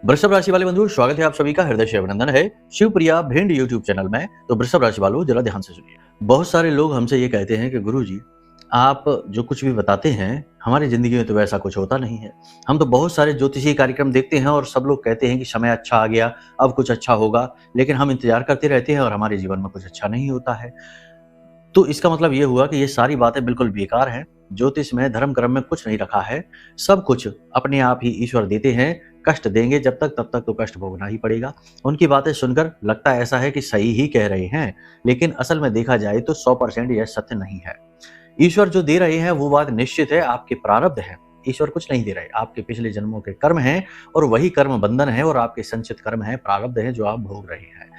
वृषभ राशि वाले बंधु, स्वागत है आप सभी का हृदय से अभिनंदन है शिवप्रिया भिंड यूट्यूब चैनल में। तो वृषभ राशि वालों, जरा ध्यान से सुनिए। बहुत सारे लोग हमसे ये कहते हैं कि गुरुजी, आप जो कुछ भी बताते हैं हमारी जिंदगी में तो वैसा कुछ होता नहीं है। हम तो बहुत सारे ज्योतिषीय कार्यक्रम देखते हैं और सब लोग कहते हैं कि समय अच्छा आ गया, अब कुछ अच्छा होगा, लेकिन हम इंतजार करते रहते हैं और हमारे जीवन में कुछ अच्छा नहीं होता है। तो इसका मतलब ये हुआ कि ये सारी बातें बिल्कुल बेकार हैं। ज्योतिष में धर्म कर्म में कुछ नहीं रखा है। सब कुछ अपने आप ही ईश्वर देते हैं। कष्ट देंगे जब तक, तब तक तो कष्ट भोगना ही पड़ेगा। उनकी बातें सुनकर लगता ऐसा है कि सही ही कह रहे हैं, लेकिन असल में देखा जाए तो 100% यह सत्य नहीं है। ईश्वर जो दे रहे हैं वो बात निश्चित है, आपके प्रारब्ध है। ईश्वर कुछ नहीं दे रहे, आपके पिछले जन्मों के कर्म हैं और वही कर्म बंधन है और आपके संचित कर्म है, प्रारब्ध है जो आप भोग रहे हैं।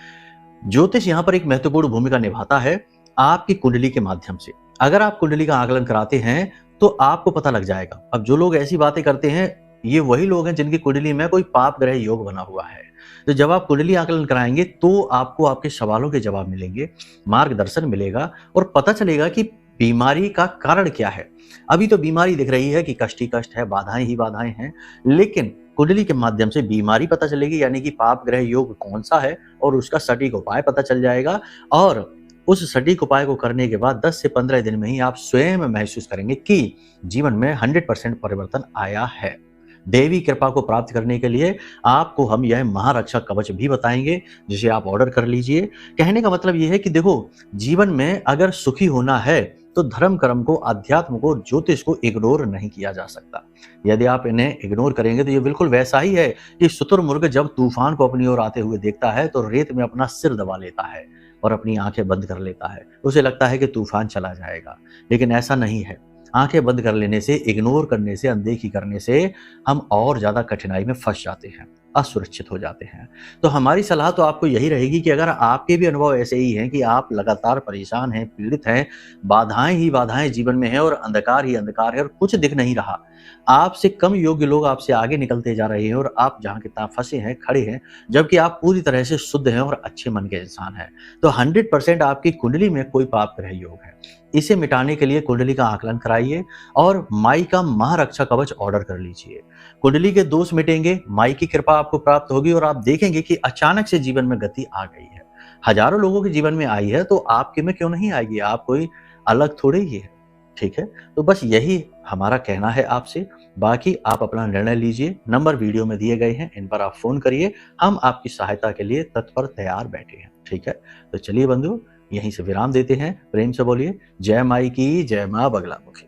ज्योतिष यहाँ पर एक महत्वपूर्ण भूमिका निभाता है आपकी कुंडली के माध्यम से। अगर आप कुंडली का आकलन कराते हैं तो आपको पता लग जाएगा। अब जो लोग ऐसी बातें करते हैं ये वही लोग हैं जिनकी कुंडली में कोई पाप ग्रह योग बना हुआ है। तो जब आप कुंडली आकलन कराएंगे तो आपको आपके सवालों के जवाब मिलेंगे, मार्गदर्शन मिलेगा और पता चलेगा कि बीमारी का कारण क्या है। अभी तो बीमारी दिख रही है कि कष्ट ही कष्ट है, बाधाएं ही बाधाएं हैं, लेकिन कुंडली के माध्यम से बीमारी पता चलेगी, यानी कि पाप ग्रह योग कौन सा है और उसका सटीक उपाय पता चल जाएगा। और उस सटीक उपाय को करने के बाद 10 से 15 दिन में ही आप स्वयं महसूस करेंगे कि जीवन में 100% परिवर्तन आया है। देवी कृपा को प्राप्त करने के लिए आपको हम यह महारक्षा कवच भी बताएंगे, जिसे आप ऑर्डर कर लीजिए। कहने का मतलब यह है कि देखो, जीवन में अगर सुखी होना है तो धर्म कर्म को, अध्यात्म को, ज्योतिष को इग्नोर नहीं किया जा सकता। यदि आप इन्हें इग्नोर करेंगे तो ये बिल्कुल वैसा ही है कि शुतुरमुर्ग जब तूफान को अपनी ओर आते हुए देखता है तो रेत में अपना सिर दबा लेता है और अपनी आंखें बंद कर लेता है। उसे लगता है कि तूफान चला जाएगा, लेकिन ऐसा नहीं है। आंखें बंद कर लेने से, इग्नोर करने से, अनदेखी करने से हम और ज्यादा कठिनाई में फंस जाते हैं, असुरक्षित हो जाते हैं। तो हमारी सलाह तो आपको यही रहेगी कि अगर आपके भी अनुभव ऐसे ही हैं कि आप लगातार परेशान हैं, पीड़ित हैं, बाधाएं ही बाधाएं जीवन में हैं और अंधकार ही अंधकार है और कुछ दिख नहीं रहा, आपसे कम योग्य लोग आपसे आगे निकलते जा रहे हैं और आप जहां के तहां फंसे हैं, खड़े हैं, जबकि आप पूरी तरह से शुद्ध हैं और अच्छे मन के इंसान हैं, तो 100% आपकी कुंडली में कोई पाप ग्रह योग है। इसे मिटाने के लिए कुंडली का आकलन कराइए और माई का महारक्षा कवच ऑर्डर कर लीजिए। कुंडली के दोष मिटेंगे, माई की कृपा आपको प्राप्त होगी और आप देखेंगे कि अचानक से जीवन में गति आ गई है। हजारों लोगों के जीवन में आई है तो आपके में क्यों नहीं आएगी? आप कोई अलग थोड़े ही है, ठीक है? तो बस यही हमारा कहना है आपसे। बाकी आप अपना निर्णय लीजिए। नंबर वीडियो में दिए गए हैं, इन पर आप फोन करिए। हम आपकी सहायता के लिए तत्पर तैयार बैठे हैं, ठीक है? तो चलिए बंधु, यहीं से विराम देते हैं। प्रेम से बोलिए जय माई की, जय मां बगलामुखी।